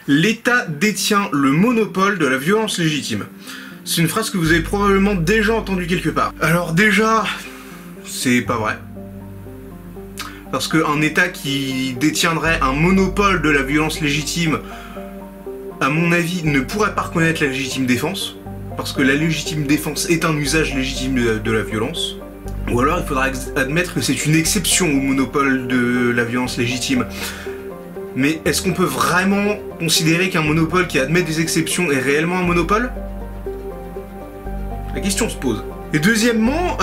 L'État détient le monopole de la violence légitime. C'est une phrase que vous avez probablement déjà entendue quelque part. Alors déjà, c'est pas vrai. Parce qu'un État qui détiendrait un monopole de la violence légitime, à mon avis, ne pourrait pas reconnaître la légitime défense. Parce que la légitime défense est un usage légitime de la violence. Ou alors il faudra admettre que c'est une exception au monopole de la violence légitime. Mais est-ce qu'on peut vraiment considérer qu'un monopole qui admet des exceptions est réellement un monopole? La question se pose. Et deuxièmement,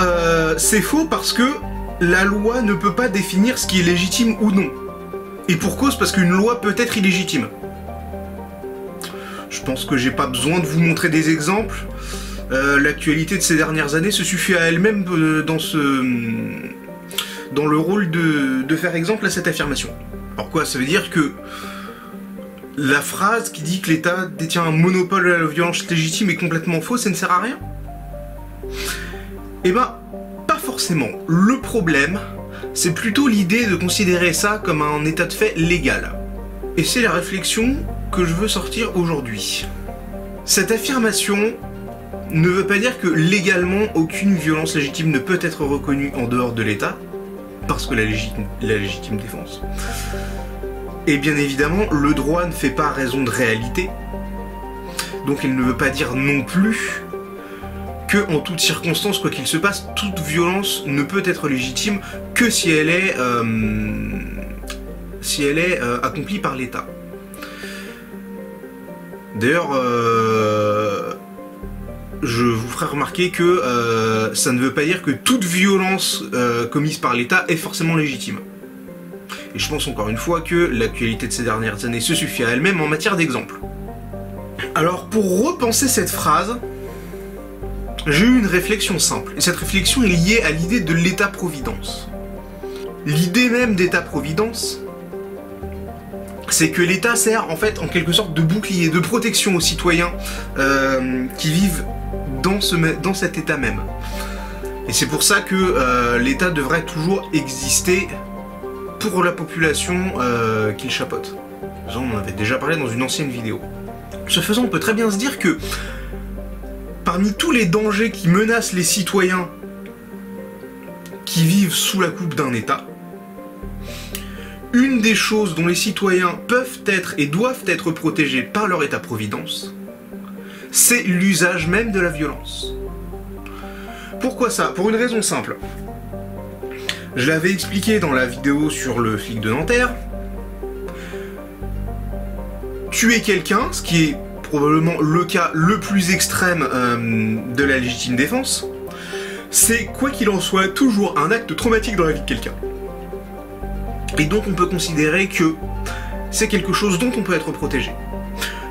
c'est faux parce que la loi ne peut pas définir ce qui est légitime ou non. Et pour cause, parce qu'une loi peut être illégitime. Je pense que j'ai pas besoin de vous montrer des exemples. L'actualité de ces dernières années se suffit à elle-même dans le rôle de faire exemple à cette affirmation. Alors quoi, ça veut dire que la phrase qui dit que l'État détient un monopole de la violence légitime est complètement fausse, ça ne sert à rien? Eh ben, pas forcément. Le problème, c'est plutôt l'idée de considérer ça comme un état de fait légal. Et c'est la réflexion que je veux sortir aujourd'hui. Cette affirmation ne veut pas dire que légalement aucune violence légitime ne peut être reconnue en dehors de l'État, parce que la légitime défense. Et bien évidemment, le droit ne fait pas raison de réalité, donc il ne veut pas dire non plus que en toute circonstance, quoi qu'il se passe, toute violence ne peut être légitime que si elle est accomplie par l'État. D'ailleurs, je vous ferai remarquer que ça ne veut pas dire que toute violence commise par l'État est forcément légitime. Et je pense encore une fois que l'actualité de ces dernières années se suffit à elle-même en matière d'exemple. Alors pour repenser cette phrase, j'ai eu une réflexion simple. Et cette réflexion est liée à l'idée de l'État-providence. L'idée même d'État-providence, c'est que l'État sert en fait en quelque sorte de bouclier, de protection aux citoyens qui vivent dans cet État même. Et c'est pour ça que l'État devrait toujours exister pour la population qu'il chapeaute. On en avait déjà parlé dans une ancienne vidéo. Ce faisant, on peut très bien se dire que parmi tous les dangers qui menacent les citoyens qui vivent sous la coupe d'un État, une des choses dont les citoyens peuvent être et doivent être protégés par leur État-providence, c'est l'usage même de la violence. Pourquoi ça? Pour une raison simple. Je l'avais expliqué dans la vidéo sur le flic de Nanterre. Tuer quelqu'un, ce qui est probablement le cas le plus extrême de la légitime défense, c'est, quoi qu'il en soit, toujours un acte traumatique dans la vie de quelqu'un. Et donc on peut considérer que c'est quelque chose dont on peut être protégé.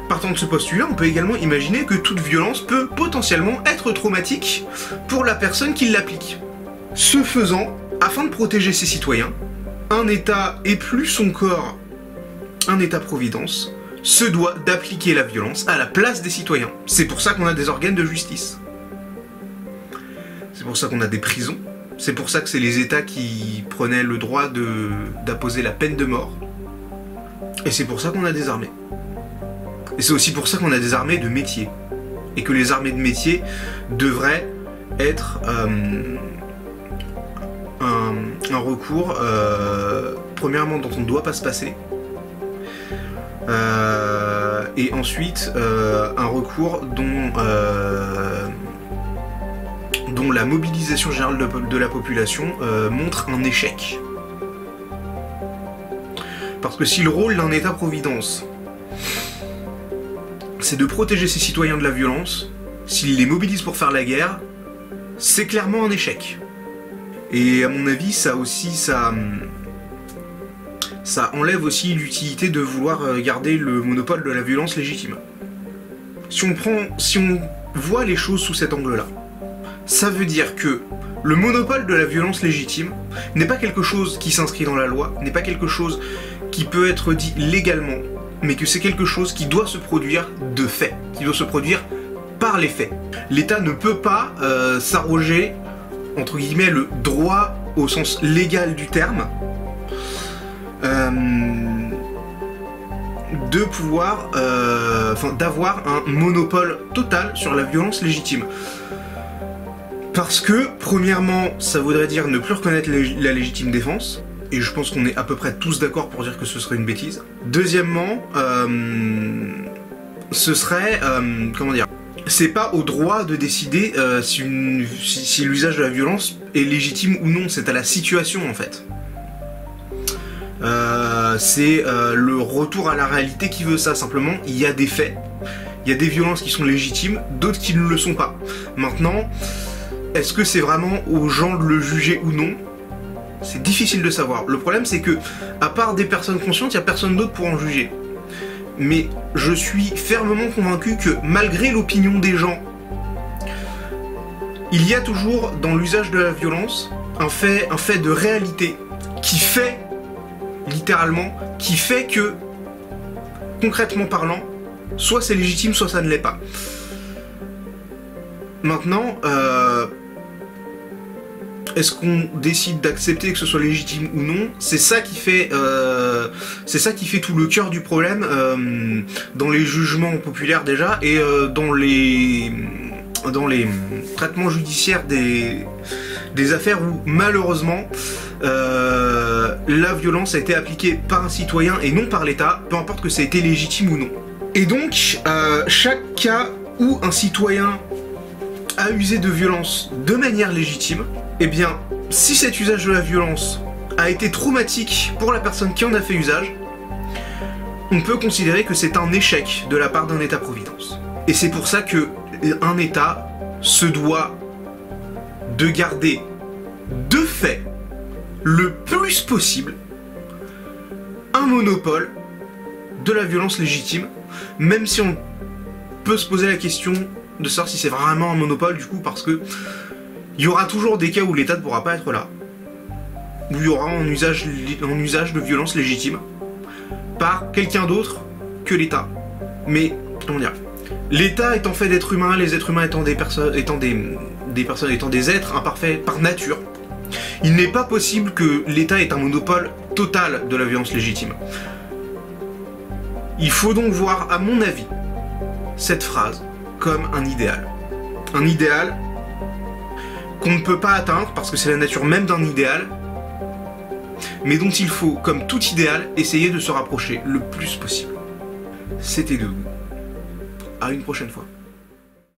Partant de ce postulat, on peut également imaginer que toute violence peut potentiellement être traumatique pour la personne qui l'applique. Ce faisant, afin de protéger ses citoyens, un État et plus son corps, un État-providence, se doit d'appliquer la violence à la place des citoyens. C'est pour ça qu'on a des organes de justice. C'est pour ça qu'on a des prisons. C'est pour ça que c'est les États qui prenaient le droit d'apposer la peine de mort. Et c'est pour ça qu'on a des armées. Et c'est aussi pour ça qu'on a des armées de métier. Et que les armées de métier devraient être un recours, premièrement, dont on ne doit pas se passer. Et ensuite, un recours dont la mobilisation générale de la population montre un échec. Parce que si le rôle d'un État-providence, c'est de protéger ses citoyens de la violence, s'il les mobilise pour faire la guerre, c'est clairement un échec. Et à mon avis, ça enlève aussi l'utilité de vouloir garder le monopole de la violence légitime. Si on voit les choses sous cet angle-là, ça veut dire que le monopole de la violence légitime n'est pas quelque chose qui s'inscrit dans la loi, n'est pas quelque chose qui peut être dit légalement, mais que c'est quelque chose qui doit se produire de fait, qui doit se produire par les faits. L'État ne peut pas s'arroger, entre guillemets, le droit au sens légal du terme, de pouvoir, d'avoir un monopole total sur la violence légitime. Parce que, premièrement, ça voudrait dire ne plus reconnaître la légitime défense, et je pense qu'on est à peu près tous d'accord pour dire que ce serait une bêtise. Deuxièmement, ce serait, comment dire, c'est pas au droit de décider si l'usage de la violence est légitime ou non, c'est à la situation en fait. C'est le retour à la réalité qui veut ça, simplement. Il y a des faits, il y a des violences qui sont légitimes, d'autres qui ne le sont pas. Maintenant, est-ce que c'est vraiment aux gens de le juger ou non? C'est difficile de savoir. Le problème c'est que, à part des personnes conscientes, il n'y a personne d'autre pour en juger. Mais je suis fermement convaincu que malgré l'opinion des gens, il y a toujours dans l'usage de la violence un fait de réalité qui fait, littéralement, qui fait que, concrètement parlant, soit c'est légitime, soit ça ne l'est pas. Maintenant, est-ce qu'on décide d'accepter que ce soit légitime ou non? C'est ça qui fait tout le cœur du problème dans les jugements populaires déjà, et dans les traitements judiciaires des affaires où malheureusement la violence a été appliquée par un citoyen et non par l'État, peu importe que ça ait été légitime ou non. Et donc, chaque cas où un citoyen a usé de violence de manière légitime, eh bien, si cet usage de la violence a été traumatique pour la personne qui en a fait usage, on peut considérer que c'est un échec de la part d'un État-providence. Et c'est pour ça que un État se doit de garder de fait, le plus possible, un monopole de la violence légitime, même si on peut se poser la question de savoir si c'est vraiment un monopole du coup, parce que il y aura toujours des cas où l'État ne pourra pas être là, où il y aura un usage de violence légitime par quelqu'un d'autre que l'État. Mais, comment dire, l'État étant fait d'êtres humains, les êtres humains étant des êtres imparfaits par nature, il n'est pas possible que l'État ait un monopole total de la violence légitime. Il faut donc voir, à mon avis, cette phrase comme un idéal. Un idéal qu'on ne peut pas atteindre parce que c'est la nature même d'un idéal, mais dont il faut, comme tout idéal, essayer de se rapprocher le plus possible. C'était Doug. À une prochaine fois.